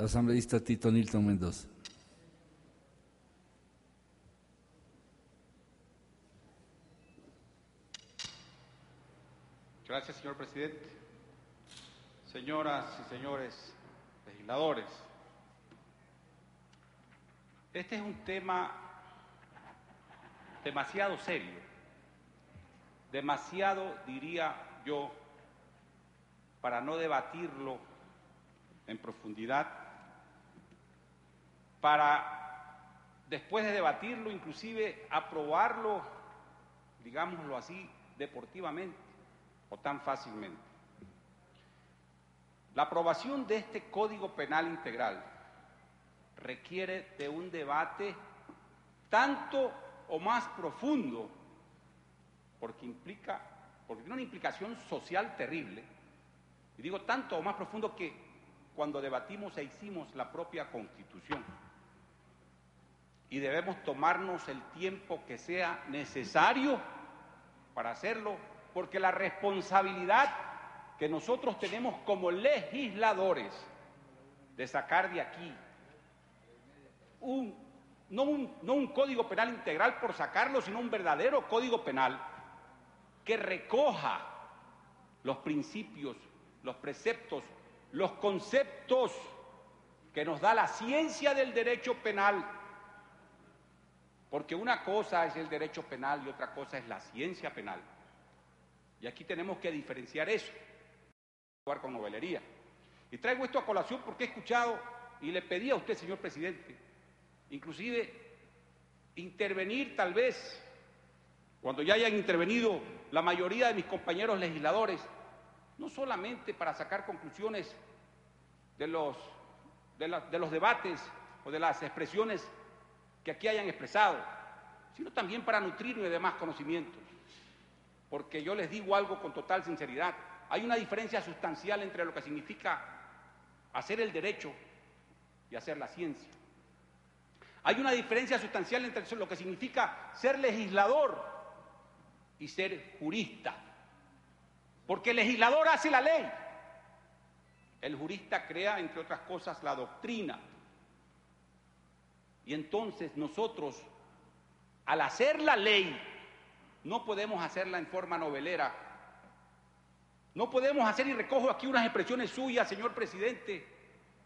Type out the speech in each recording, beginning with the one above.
Asambleísta Tito Nilton Mendoza. Gracias, señor presidente. Señoras y señores legisladores, este es un tema demasiado serio, demasiado, diría yo, para no debatirlo en profundidad, para después de debatirlo, inclusive aprobarlo, digámoslo así, deportivamente o tan fácilmente. La aprobación de este Código Penal Integral requiere de un debate tanto o más profundo, porque tiene una implicación social terrible, y digo tanto o más profundo que cuando debatimos e hicimos la propia Constitución. Y debemos tomarnos el tiempo que sea necesario para hacerlo, porque la responsabilidad que nosotros tenemos como legisladores de sacar de aquí no un código penal integral por sacarlo, sino un verdadero código penal que recoja los principios, los preceptos, los conceptos que nos da la ciencia del derecho penal, porque una cosa es el derecho penal y otra cosa es la ciencia penal. Y aquí tenemos que diferenciar eso, actuar con novelería. Y traigo esto a colación porque he escuchado y le pedí a usted, señor presidente, inclusive intervenir tal vez, cuando ya hayan intervenido la mayoría de mis compañeros legisladores, no solamente para sacar conclusiones de los debates o de las expresiones que aquí hayan expresado, sino también para nutrirme de más conocimientos. Porque yo les digo algo con total sinceridad, hay una diferencia sustancial entre lo que significa hacer el derecho y hacer la ciencia. Hay una diferencia sustancial entre lo que significa ser legislador y ser jurista. Porque el legislador hace la ley, el jurista crea, entre otras cosas, la doctrina. Y entonces nosotros, al hacer la ley, no podemos hacerla en forma novelera. No podemos hacer, y recojo aquí unas expresiones suyas, señor presidente,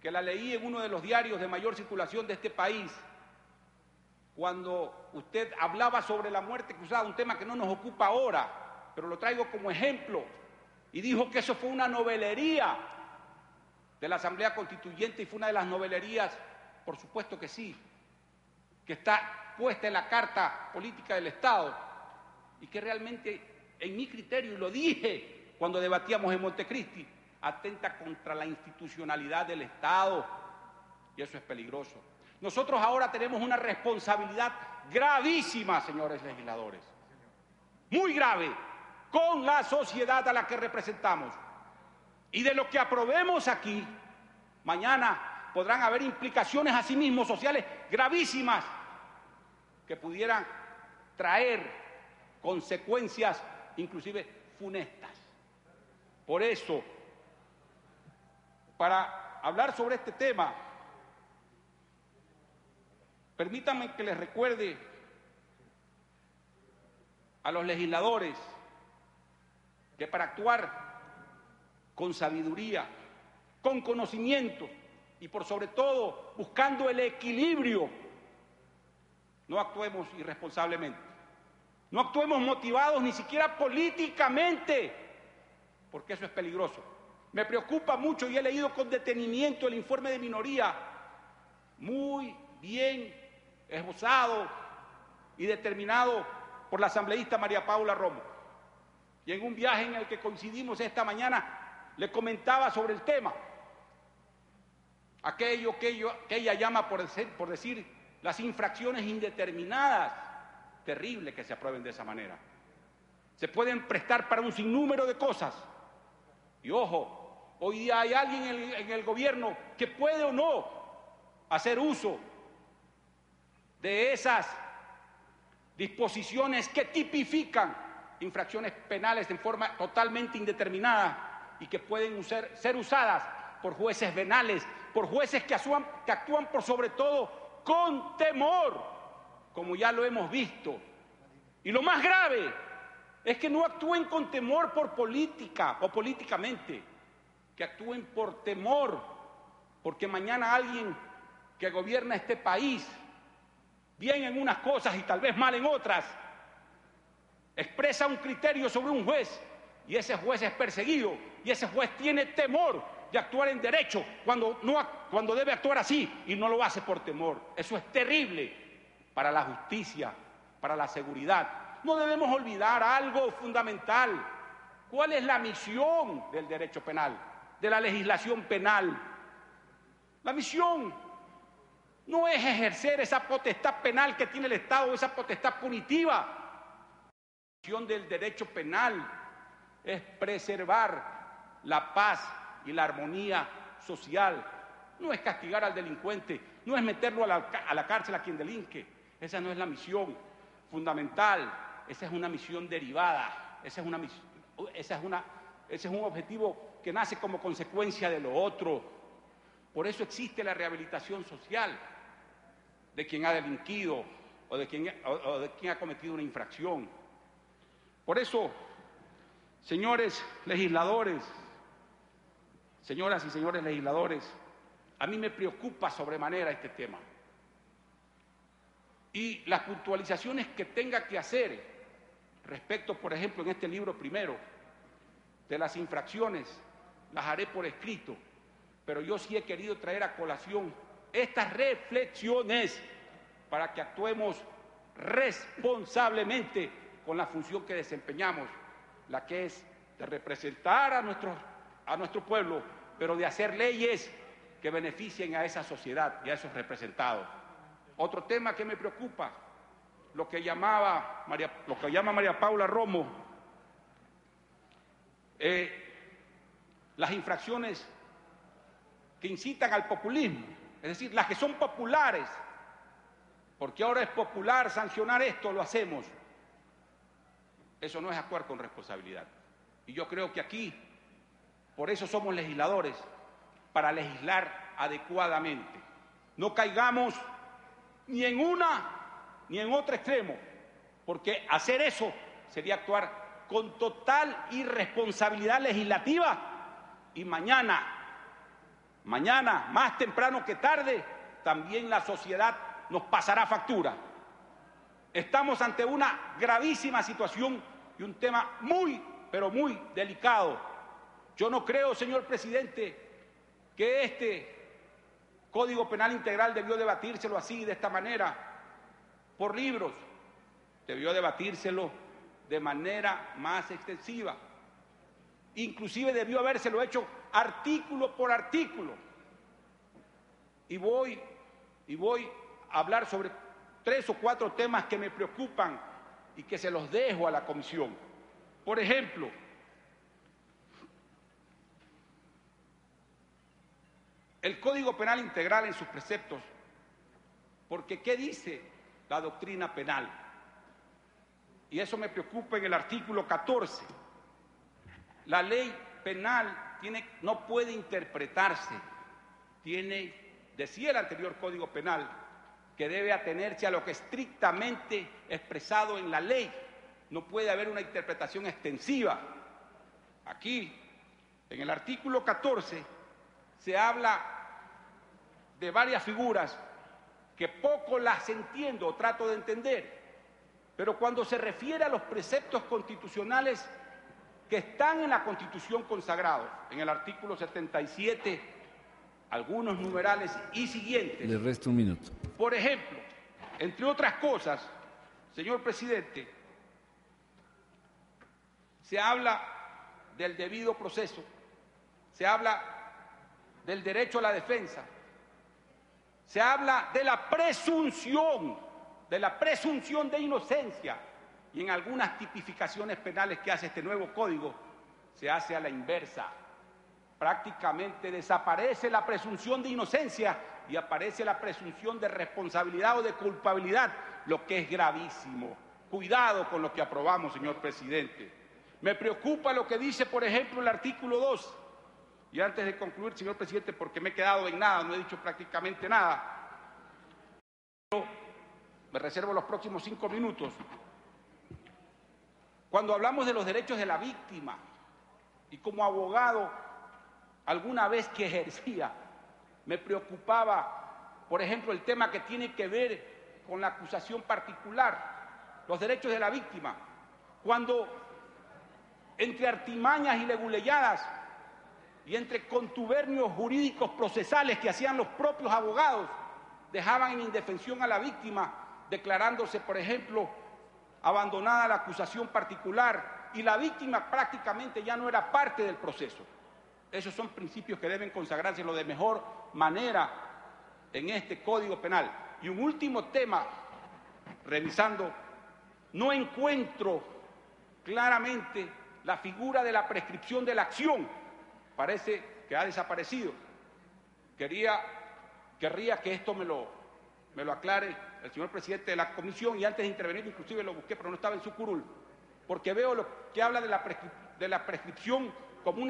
que la leí en uno de los diarios de mayor circulación de este país, cuando usted hablaba sobre la muerte cruzada, un tema que no nos ocupa ahora, pero lo traigo como ejemplo, y dijo que eso fue una novelería de la Asamblea Constituyente, y fue una de las novelerías, por supuesto que sí, que está puesta en la Carta Política del Estado, y que realmente, en mi criterio, y lo dije cuando debatíamos en Montecristi, atenta contra la institucionalidad del Estado, y eso es peligroso. Nosotros ahora tenemos una responsabilidad gravísima, señores legisladores, muy grave, con la sociedad a la que representamos. Y de lo que aprobemos aquí, mañana podrán haber implicaciones asimismo sociales gravísimas que pudieran traer consecuencias inclusive funestas. Por eso, para hablar sobre este tema, permítanme que les recuerde a los legisladores que para actuar con sabiduría, con conocimiento y por sobre todo buscando el equilibrio, no actuemos irresponsablemente, no actuemos motivados ni siquiera políticamente, porque eso es peligroso. Me preocupa mucho y he leído con detenimiento el informe de minoría, muy bien esbozado y determinado por la asambleísta María Paula Romo. Y en un viaje en el que coincidimos esta mañana, le comentaba sobre el tema, aquello que ella llama, por decir, las infracciones indeterminadas, terrible que se aprueben de esa manera. Se pueden prestar para un sinnúmero de cosas. Y ojo, hoy día hay alguien en el gobierno que puede o no hacer uso de esas disposiciones que tipifican infracciones penales en forma totalmente indeterminada y que pueden ser usadas por jueces venales, por jueces que actúan por sobre todo con temor, como ya lo hemos visto. Y lo más grave es que no actúen con temor por política o políticamente, que actúen por temor, porque mañana alguien que gobierna este país, bien en unas cosas y tal vez mal en otras, expresa un criterio sobre un juez y ese juez es perseguido y ese juez tiene temor de actuar en derecho cuando debe actuar así y no lo hace por temor. Eso es terrible para la justicia, para la seguridad. No debemos olvidar algo fundamental. ¿Cuál es la misión del derecho penal, de la legislación penal? La misión no es ejercer esa potestad penal que tiene el Estado, esa potestad punitiva. La misión del derecho penal es preservar la paz y la armonía social. No es castigar al delincuente, no es meterlo a la cárcel a quien delinque. Esa no es la misión fundamental, esa es una misión derivada, ese es un objetivo que nace como consecuencia de lo otro. Por eso existe la rehabilitación social de quien ha delinquido o de quien ha cometido una infracción. Por eso, señores legisladores, señoras y señores legisladores, a mí me preocupa sobremanera este tema. Y las puntualizaciones que tenga que hacer respecto, por ejemplo, en este libro primero, de las infracciones, las haré por escrito, pero yo sí he querido traer a colación estas reflexiones para que actuemos responsablemente con la función que desempeñamos, la que es de representar a nuestro pueblo, pero de hacer leyes que beneficien a esa sociedad y a esos representados. Otro tema que me preocupa, lo que llama María Paula Romo, las infracciones que incitan al populismo, es decir, las que son populares, porque ahora es popular sancionar esto, lo hacemos. Eso no es actuar con responsabilidad. Y yo creo que aquí, por eso somos legisladores, para legislar adecuadamente. No caigamos ni en una ni en otro extremo, porque hacer eso sería actuar con total irresponsabilidad legislativa y mañana, más temprano que tarde, también la sociedad nos pasará factura. Estamos ante una gravísima situación y un tema muy, pero muy delicado. Yo no creo, señor presidente, que este Código Penal Integral debió debatírselo así, de esta manera, por libros. Debió debatírselo de manera más extensiva. Inclusive debió habérselo hecho artículo por artículo. Y voy a hablar sobre 3 o 4 temas que me preocupan y que se los dejo a la comisión. Por ejemplo, el Código Penal Integral en sus preceptos, porque ¿qué dice la doctrina penal? Y eso me preocupa en el artículo 14. La ley penal no puede interpretarse, decía el anterior Código Penal, que debe atenerse a lo que estrictamente expresado en la ley. No puede haber una interpretación extensiva. Aquí, en el artículo 14, se habla de varias figuras que poco las entiendo o trato de entender, pero cuando se refiere a los preceptos constitucionales que están en la Constitución consagrados, en el artículo 77, algunos numerales y siguientes. Le resta un minuto. Por ejemplo, entre otras cosas, señor presidente, se habla del debido proceso, se habla del derecho a la defensa, se habla de la presunción de inocencia, y en algunas tipificaciones penales que hace este nuevo código se hace a la inversa. Prácticamente desaparece la presunción de inocencia y aparece la presunción de responsabilidad o de culpabilidad, lo que es gravísimo. Cuidado con lo que aprobamos, señor presidente. Me preocupa lo que dice, por ejemplo, el artículo 2, Y antes de concluir, señor presidente, porque me he quedado en nada, no he dicho prácticamente nada, me reservo los próximos 5 minutos. Cuando hablamos de los derechos de la víctima, y como abogado, alguna vez que ejercía, me preocupaba, por ejemplo, el tema que tiene que ver con la acusación particular, los derechos de la víctima. Cuando entre artimañas y leguleyadas y entre contubernios jurídicos procesales que hacían los propios abogados, dejaban en indefensión a la víctima, declarándose, por ejemplo, abandonada la acusación particular, y la víctima prácticamente ya no era parte del proceso. Esos son principios que deben consagrarse de mejor manera en este Código Penal. Y un último tema, revisando, no encuentro claramente la figura de la prescripción de la acción. Parece que ha desaparecido. Querría que esto me lo aclare el señor presidente de la comisión, y antes de intervenir inclusive lo busqué, pero no estaba en su curul, porque veo lo que habla de la prescripción como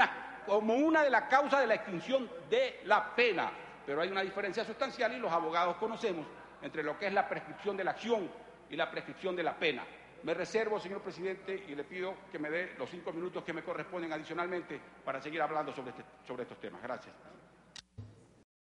una de las causas de la extinción de la pena, pero hay una diferencia sustancial y los abogados conocemos entre lo que es la prescripción de la acción y la prescripción de la pena. Me reservo, señor presidente, y le pido que me dé los 5 minutos que me corresponden adicionalmente para seguir hablando sobre estos temas. Gracias.